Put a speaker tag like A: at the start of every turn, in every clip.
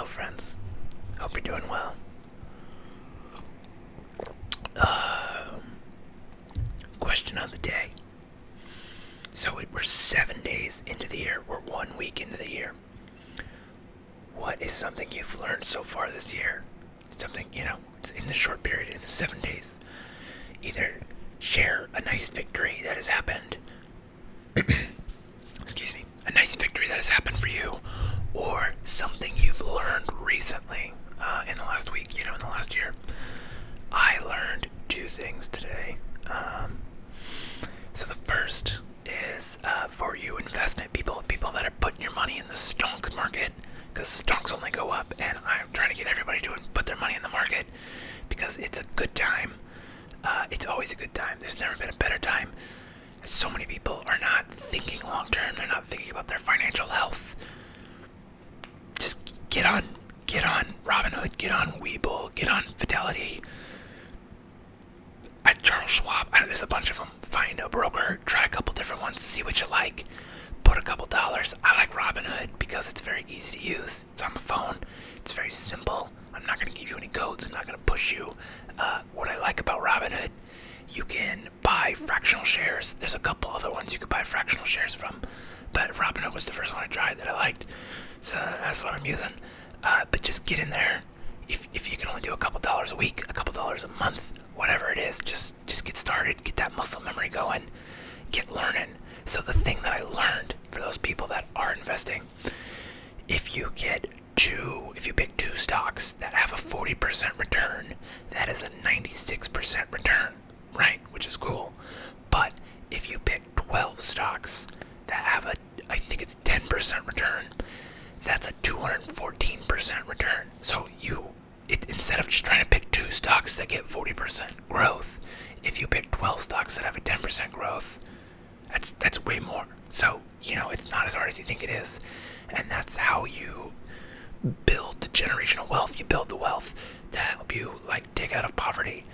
A: Hello, friends. Hope you're doing well. Question of the day. So we're 7 days into the year. We're 1 week into the year. What is something you've learned so far this year? Something, it's in the short period, in the 7 days. Either share a nice victory that has happened. Excuse me. A nice victory that has happened for you. Or something you've learned recently in the last week, in the last year. I learned 2 things today. So the first is for you investment people that are putting your money in the stonks market, because stonks only go up, and I'm trying to get everybody to put their money in the market because it's a good time. It's always a good time. There's never been a better time. So many people are not thinking long term. They're not thinking about their financial health. Just get on Robinhood, get on Webull, get on Fidelity. At Charles Schwab, there's a bunch of them. Find a broker, try a couple different ones, see what you like. Put a couple dollars. I like Robinhood because it's very easy to use. It's on the phone. It's very simple. I'm not going to give you any codes. I'm not going to push you. What I like about Robinhood, you can buy fractional shares. There's a couple other ones you could buy fractional shares from, but Robinhood was the first one I tried that I liked. So that's what I'm using. But just get in there. If you can only do a couple dollars a week, a couple dollars a month, whatever it is, just get started, get that muscle memory going, get learning. So the thing that I learned for those people that are investing, if you pick 2 stocks that have a 40% return, that is a 96% return, right? Which is cool. But if you pick 12 stocks that have I think it's 10% return, that's a 214% return. So instead of just trying to pick 2 stocks that get 40% growth, if you pick 12 stocks that have a 10% growth, that's way more. So, it's not as hard as you think it is. And that's how you build the generational wealth. You build the wealth to help you, dig out of poverty.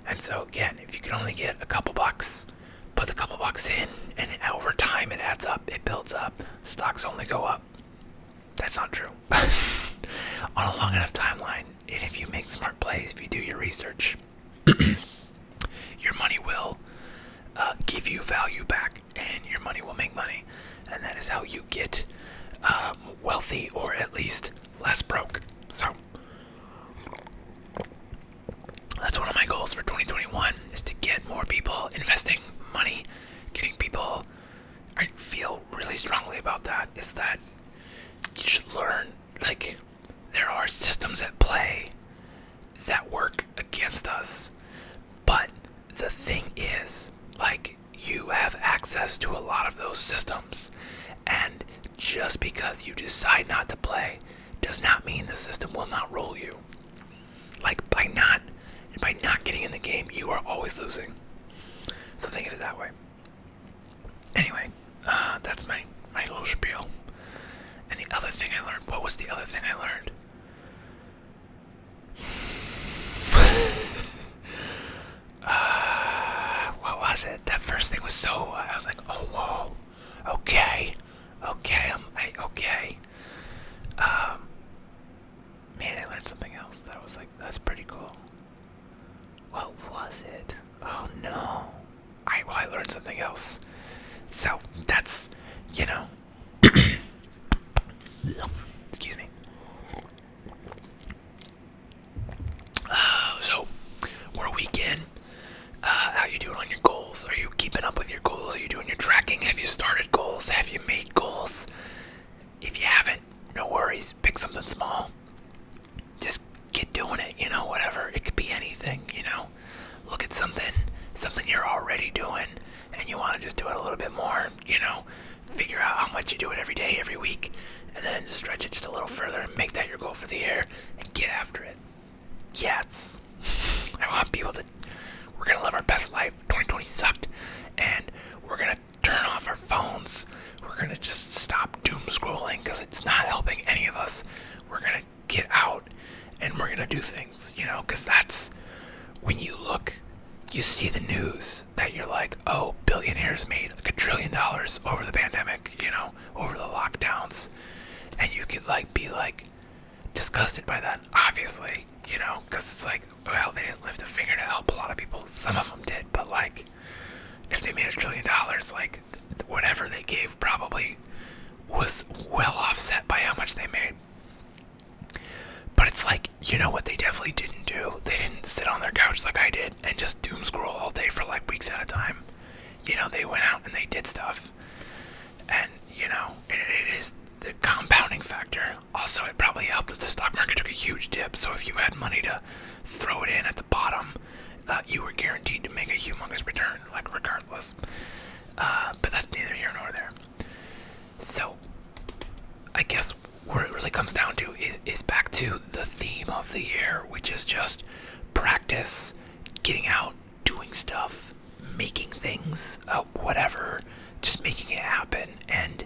A: And so, again, if you can only get a couple bucks, put the couple bucks in, and over time it adds up, it builds up. Stocks only go up. That's not true. On a long enough timeline, and if you make smart plays, if you do your research, your money will give you value back, and your money will make money. And that is how you get wealthy, or at least less broke. So that's one of my goals for 2021, is to get more people investing money, getting people. I feel really strongly about that, is that you should learn, there are systems at play that work against us, but the thing is, you have access to a lot of those systems, and just because you decide not to play does not mean the system will not roll you. By not getting in the game, you are always losing. So think of it that way. Anyway, that's my little spiel. And the other thing I learned, what was the other thing I learned? What was it? That first thing was I was like, oh, whoa, okay. Man, I learned something else that was that's pretty cool. What was it? Oh no. I learned something else. So, that's, excuse me. So, we're a week in. How you doing on your goals? Are you keeping up with your goals? Are you doing your tracking? Have you started goals? Have you made goals? If you haven't, no worries. Pick something small. Just get doing it, whatever. It could be anything, Look at something you're already doing, and you want to just do it a little bit more, Figure out how much you do it every day, every week, and then stretch it just a little further and make that your goal for the year, and get after it. Yes. I want people we're going to live our best life. 2020 sucked, and we're going to turn off our phones. We're going to just stop doom scrolling, because it's not helping any of us. We're going to get out, and we're going to do things, because that's when you see the news that you're like, oh, billionaires made $1 trillion over the pandemic, over the lockdowns, and you could be disgusted by that, obviously, because it's like, well, they didn't lift a finger to help a lot of people. Some of them did, but like, if they made $1 trillion, like, whatever they gave probably was well offset by how much they made. But it's like, what they definitely didn't do? They didn't sit on their couch like I did and just doom scroll all day for like weeks at a time. They went out and they did stuff. And, it is the compounding factor. Also, it probably helped that the stock market took a huge dip. So if you had money to throw it in at the bottom, you were guaranteed to make a humongous return, like regardless. But that's neither here nor there. So, I guess where it really comes down to is back to the theme of the year, which is just practice, getting out, doing stuff, making things, whatever, just making it happen. And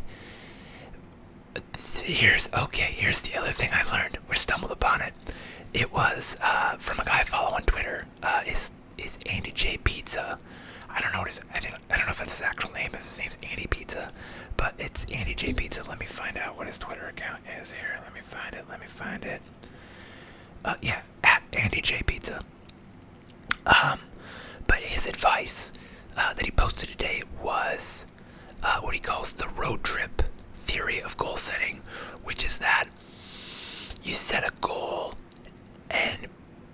A: here's the other thing I learned, or stumbled upon it. It was from a guy I follow on Twitter. Is Andy J Pizza. I don't know what I don't know if that's his actual name, if his name's Andy Pizza, but it's Andy J Pizza. Let me find out what his Twitter account is here. Let me find it. Yeah, at Andy J Pizza. But his advice that he posted today was what he calls the road trip theory of goal setting, which is that you set a goal and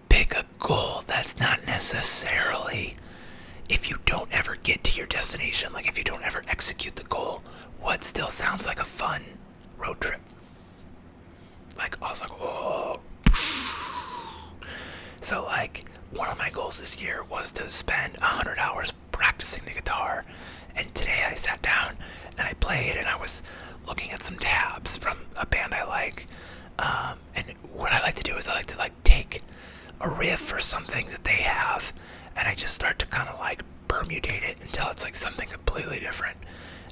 A: pick a goal that's not necessarily, if you don't ever get to your destination, like if you don't ever execute the goal, what still sounds like a fun road trip. Like, I was like, oh. So like, one of my goals this year was to spend 100 hours practicing the guitar. And today I sat down and I played, and I was looking at some tabs from a band I like. And what I like to do is I like to take a riff or something that they have, and I just start to kind of like permutate it until it's like something completely different.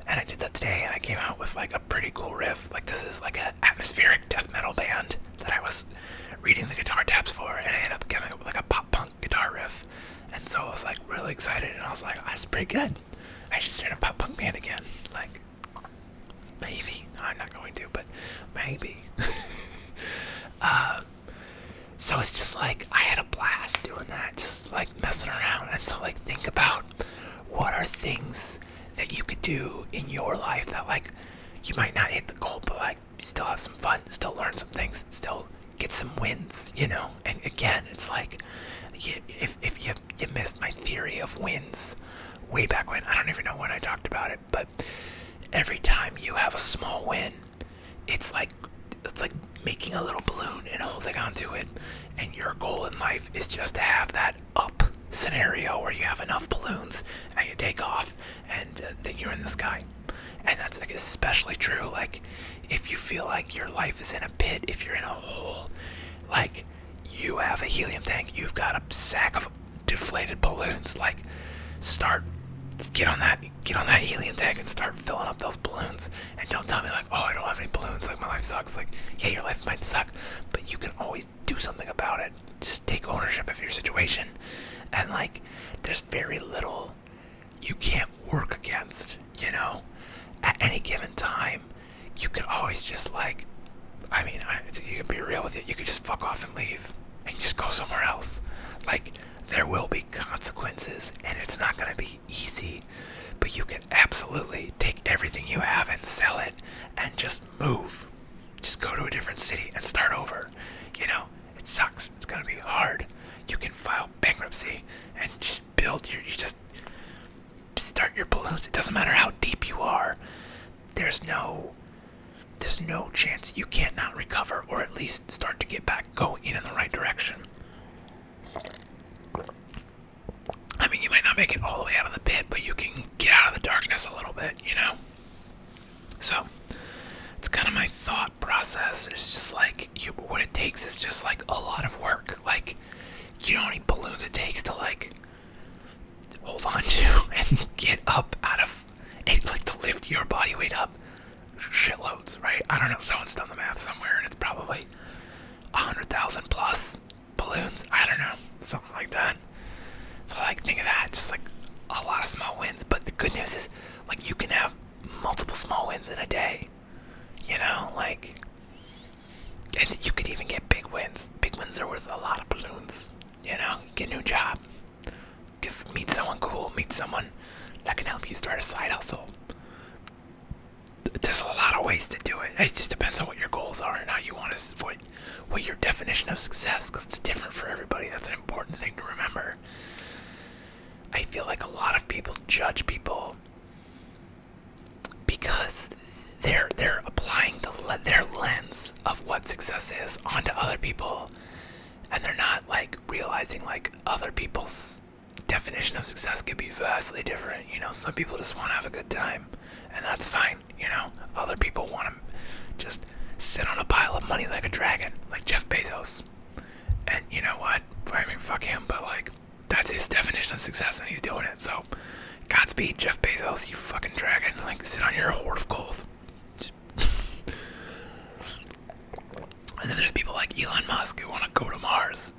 A: And I did that today, and I came out with like a pretty cool riff. Like, this is like an atmospheric death metal band that I was reading the guitar tabs for, and I ended up coming up with like a pop punk guitar riff. And so I was like really excited, and I was like, that's pretty good. I should start a pop punk band again. Like, maybe. I'm not going to, but maybe. So it's just like, I had a blast doing that, just like messing around. And so like, think about what are things that you could do in your life that like, you might not hit the goal, but like, you still have some fun, still learn some things, still get some wins, And again, it's like, if you missed my theory of wins way back when, I don't even know when I talked about it, but every time you have a small win, it's like making a little balloon and holding onto it. And your goal in life is just to have that up scenario where you have enough balloons and you take off, and then you're in the sky. And that's like especially true like if you feel like your life is in a pit, if you're in a hole, like you have a helium tank, you've got a sack of deflated balloons. Like, get on that helium tank and start filling up those balloons. And don't tell me like, oh, I don't have any balloons, like my life sucks. Like, yeah, your life might suck, but you can always do something about it. Just take ownership of your situation. And like, there's very little you can't work against, at any given time. You could always just like, you can be real with it, you could just fuck off and leave and just go somewhere else. Like, there will be consequences, and it's not going to be easy, but you can absolutely take everything you have and sell it and just move. Just go to a different city and start over. It sucks. It's going to be hard. You can file bankruptcy and just you just start your balloons. It doesn't matter how deep you are. There's no chance you can't not recover, or at least start to get back going in the right direction. You might not make it all the way out of the pit, but you can get out of the darkness a little bit, So, it's kind of my thought process. It's just like, what it takes is just like a lot of work. Like, you know how many balloons it takes to like hold on to and get up out of, and like to lift your body weight up. Shitloads, right? I don't know, someone's done the math somewhere, and it's probably 100,000 plus balloons. I don't know, something like that. So like, think of that, just like a lot of small wins. But the good news is, like, you can have multiple small wins in a day, like, and you could even get help you start a side hustle. There's a lot of ways to do it. It just depends on what your goals are and how you want to, what your definition of success, because it's different for everybody. That's an important thing to remember. I feel like a lot of people judge people because they're applying their lens of what success is onto other people, and they're not like realizing like other people's definition of success could be vastly different. You know, some people just want to have a good time, and that's fine. You know, other people want to just sit on a pile of money like a dragon, like Jeff Bezos. And you know what? I mean, fuck him, but like, that's his definition of success, and he's doing it. So, Godspeed, Jeff Bezos, you fucking dragon. Like, sit on your hoard of gold. And then there's people like Elon Musk who want to go to Mars.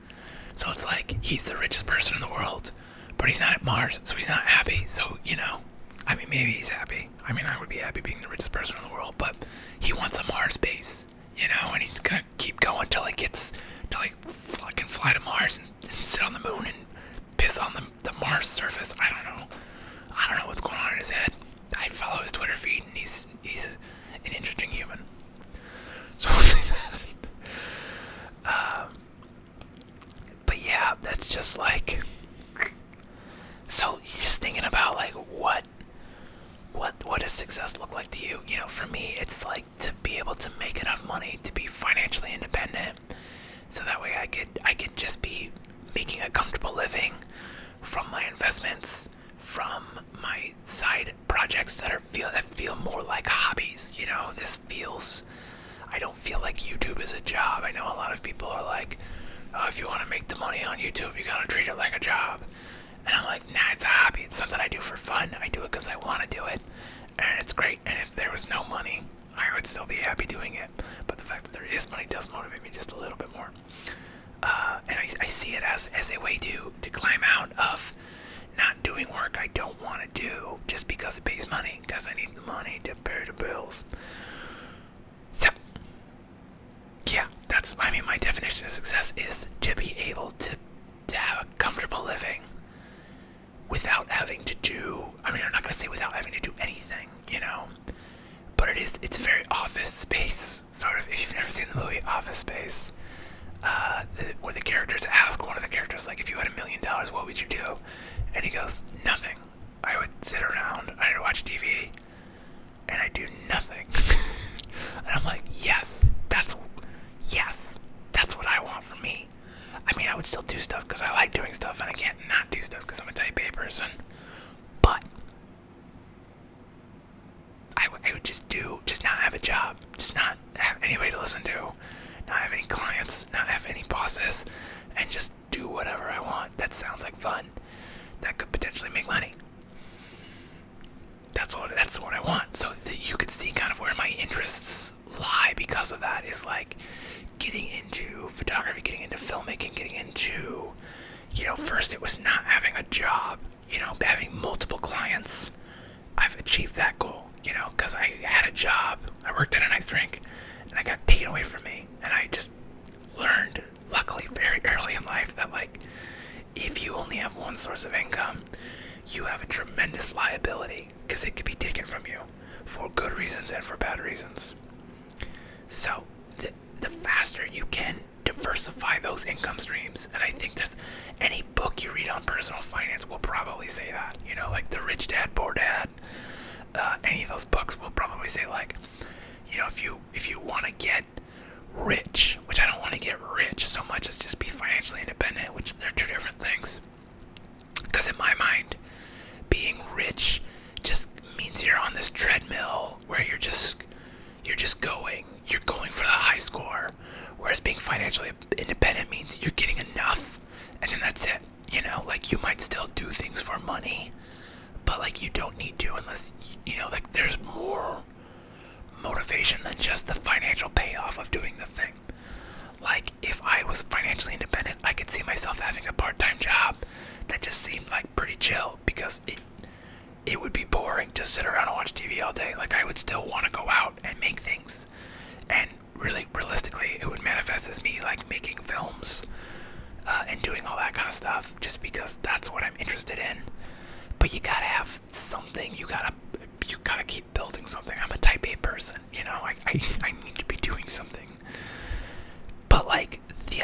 A: So it's like, he's the richest person in the world, but he's not at Mars, so he's not happy. So, you know, I mean, maybe he's happy. I mean, I would be happy being the richest person in the world, but he wants a Mars base, you know, and he's gonna keep going till he can fly to Mars and sit on the moon and piss on the Mars surface. I don't know what's going on in his head. I follow his Twitter feed, and he's an interesting human. So I'll say that. But yeah, that's just like, so just thinking about like what does success look like to you? You know, for me, it's like to be able to make enough money to be financially independent, so that way I could just be making a comfortable living from my investments, from my side projects that feel more like hobbies. You know, I don't feel like YouTube is a job. I know a lot of people are like, oh, if you want to make the money on YouTube, you gotta treat it like a job. And I'm like, nah, it's a hobby. It's something I do for fun. I do it because I want to do it, and it's great. And if there was no money, I would still be happy doing it. But the fact that there is money does motivate me just a little bit more. And I see it as a way to climb out of not doing work I don't want to do just because it pays money, because I need the money to pay the bills. So, yeah, my definition of success is to be able to have a comfortable living without having to do, I'm not going to say without having to do anything, you know, but it's very Office Space, sort of. If you've never seen the movie Office Space, where the characters ask one of the characters, like, if you had $1 million, what would you do? And he goes, nothing. I would sit around, I'd watch TV, and I'd do nothing. And I'm like, yes, that's what I want for me. I mean, I would still do stuff because I like doing stuff, and I can't not do stuff because I'm a type A person. But I would just not have a job, just not have anybody to listen to, not have any clients, not have any bosses, and just do whatever I want. That sounds like fun. That could potentially make money. That's what I want. So that you could see kind of where my interests lie because of that, is like getting into photography, getting into filmmaking, getting into, you know, first it was not having a job, you know, having multiple clients. I've achieved that goal, you know, because I had a job. I worked at an ice rink, and I got taken away from me. And I just learned, luckily, very early in life that, like, if you only have one source of income, you have a tremendous liability, because it could be taken from you for good reasons and for bad reasons. So the faster you can diversify those income streams, and I think any book you read on personal finance will probably say that, you know, like The Rich Dad, Poor Dad, any of those books will probably say, like, you know, if you want to get rich, which I don't want to get rich so much as just be financially independent, which they're two different things, because in my mind, being rich just means you're on this treadmill where you're going for the high score, whereas being financially independent means you're getting enough, and then that's it. You know, like, you might still do things for money, but like, you don't need to unless, you know, like, there's more motivation than just the financial payoff of doing the thing. Like, if I was financially independent, I could see myself having a part-time job that just seemed like pretty chill, because it would be boring to sit around and watch TV all day. Like, I would still want to go out and make things, and really, realistically, it would manifest as me, like, making films, and doing all that kind of stuff, just because that's what I'm interested in. But you gotta have something, you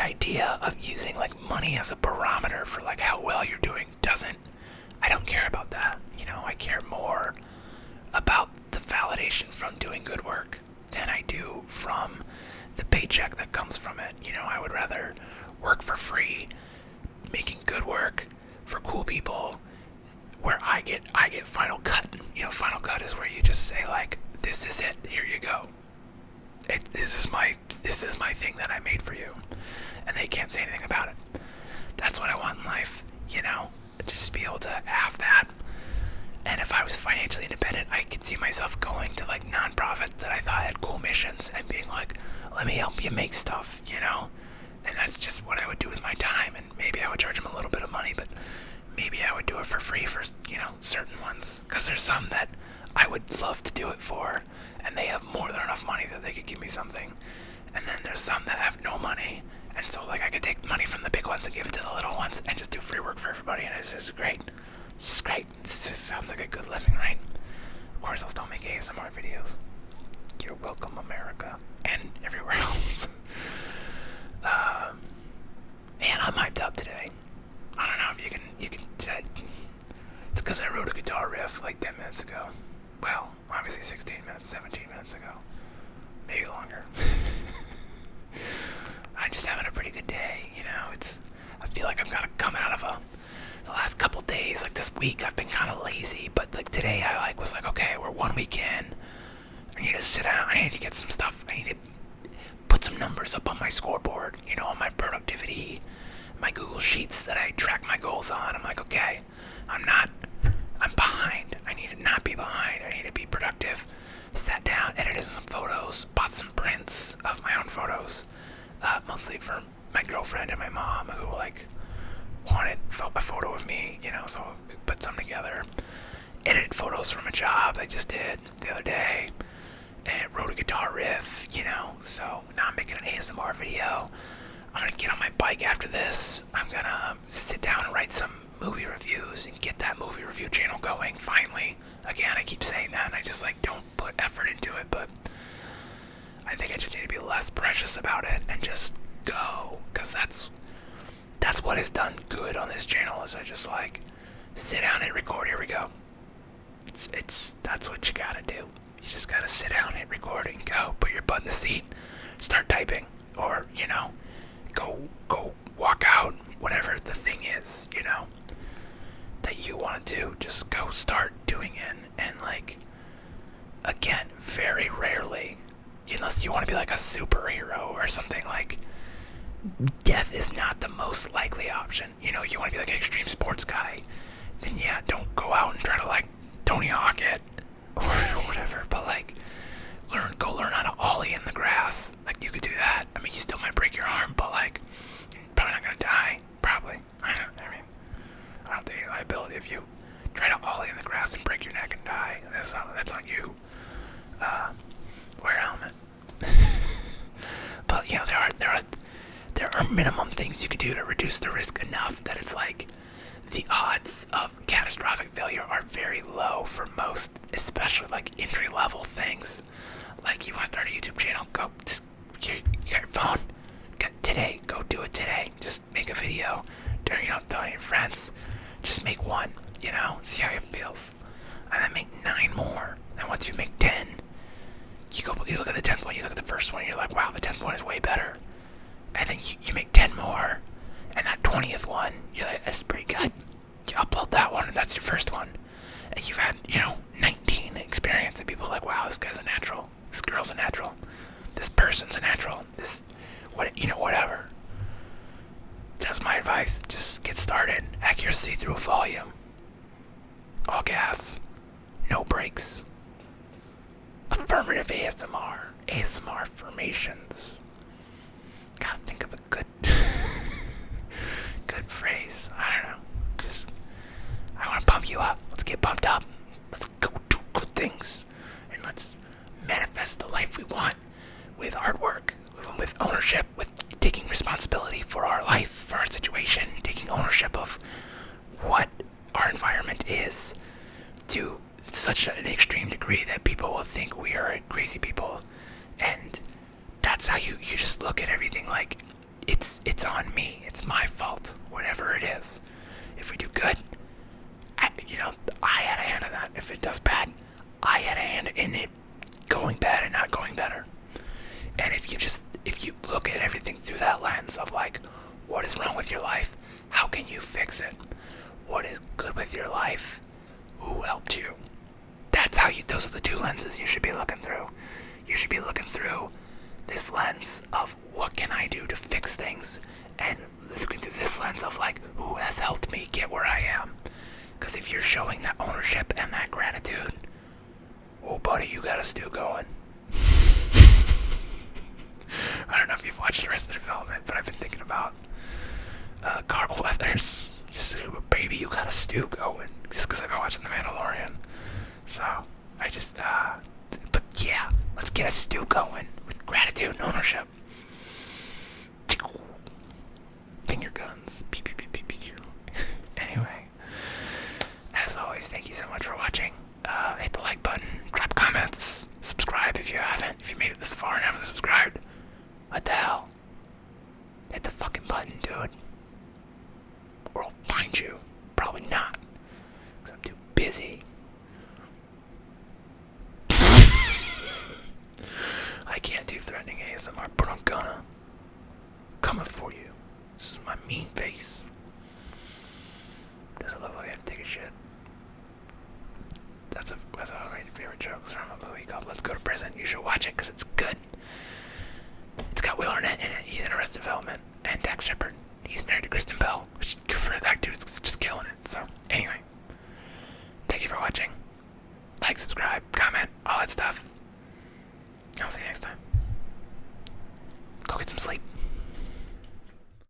A: idea of using like money as a barometer for like how well you're doing doesn't. I don't care about that. I care more about the validation from doing good work than I do from the paycheck that comes from it. I would rather work for free, making good work for cool people, where I get final cut. Final cut is where you just say like, this is it. Here you go. This is my thing that I made for you, and they can't say anything about it. That's what I want in life. Just be able to have that. And if I was financially independent, I could see myself going to like nonprofits that I thought had cool missions and being like, let me help you make stuff, And that's just what I would do with my time. And maybe I would charge them a little bit of money, but maybe I would do it for free for, certain ones. Because there's some that I would love to do it for, and they have more than enough money that they could give me something. And then there's some that have no money, and so like I could take money from the big ones and give it to the little ones and just do free work for everybody, and it's just great. It's just great. It sounds like a good living, right? Of course, I'll still make ASMR videos. You're welcome, America, and everywhere else. Man, I'm hyped up today. I don't know if you can. It's because I wrote a guitar riff like 10 minutes ago. Well, obviously 16 minutes, 17 minutes ago. Maybe longer. I'm just having a pretty good day, I feel like I'm kind of coming out of the last couple days, like this week, I've been kind of lazy, but like today I was like, okay, we're 1 week in. I need to sit down. I need to get some stuff. I need to put some numbers up on my scoreboard, on my productivity, my Google Sheets that I track my goals on. I'm like, okay, I'm behind. I need to not be behind. I need to be productive. Sat down, edited some photos, bought some prints of my own photos, mostly for my girlfriend and my mom, who like wanted a photo of me, so I put some together. Edited photos from a job I just did the other day, and wrote a guitar riff, so now I'm making an ASMR video. I'm gonna get on my bike after this. I'm gonna sit down and write some movie reviews and get that movie review channel going finally. Again, I keep saying that and I just like don't put effort into it, but I think I just need to be less precious about it and just go, because that's what has done good on this channel, is I just like sit down and record. Here we go. That's what you gotta do. You just gotta sit down, hit record, and go. Put your butt in the seat, start typing, or go walk out. Whatever the thing is, that you want to do, just go start doing it. And like, again, very rarely, unless you want to be like a superhero or something, like death is not the most likely option. You want to be like an extreme sports guy, then yeah, don't go out and try to like Tony Hawk it or whatever, but like go learn how to ollie in the grass. Like, you could do that. I mean, you still might break your arm, but like you're probably not gonna die. Probably. I don't take any liability if you try to ollie in the grass and break your neck and die. That's on you. Wear a helmet. But there are minimum things you could do to reduce the risk enough that it's like the odds of catastrophic failure are very low for most, especially like entry level things. Like, you want to start a YouTube channel, go. You got your phone. Today, go do it today. Just make a video. Don't tell your friends. Just make one. See how it feels, and then make 9 more. And once you make 10, you look at the 10th one. You look at the first one. And you're like, wow, the 10th one is way better. And then you make 10 more, and that 20th one, you're like, that's pretty good. You upload that one, and that's your first one. And you've had 19 experience, and people are like, wow, this guy's a natural. This girl's a natural. This person's a natural. Whatever. That's my advice. Just get started. Accuracy through volume. All gas. No brakes. Affirmative ASMR. ASMR affirmations. Gotta think of a good phrase. I don't know. I want to pump you up. Let's get pumped up. Let's go do good things. And let's manifest the life we want with hard work, with ownership, with taking responsibility for our life, for our situation, taking ownership of what our environment is to such an extreme degree that people will think we are crazy people. And that's how you just look at everything. Like, it's on me. It's my fault. Whatever it is. If we do good, I had a hand in that. If it does bad, I had a hand in it going bad and not going better. And if you look at everything through that lens of like, what is wrong with your life? How can you fix it? What is good with your life? Who helped you? Those are the two lenses you should be looking through. You should be looking through this lens of what can I do to fix things, and looking through this lens of like, who has helped me get where I am. Because if you're showing that ownership and that gratitude, oh buddy, you got a stew going. I don't know if you've watched Arrested Development, but I've been thinking about Carl Weathers. Baby, you got a stew going. Just because I've been watching The Mandalorian. So, but yeah, let's get a stew going with gratitude and ownership. Finger guns. Anyway, as always, thank you so much for watching. Hit the like button, drop comments, subscribe if you haven't. If you made it this far and haven't subscribed, what the hell? Hit the fucking button, dude. Or I'll find you. Probably not, because I'm too busy. I can't do threatening ASMR, but I'm gonna. Coming for you. This is my mean face. Does it look like I have to take a shit? That's one of my favorite jokes from a movie called Let's Go to Prison. You should watch it because it's good. It's got Will Arnett in it. He's in Arrested Development. And Dax Shepard. He's married to Kristen Bell, which for that dude is just killing it. So, anyway. Thank you for watching. Like, subscribe, comment, all that stuff. I'll see you next time. Go get some sleep.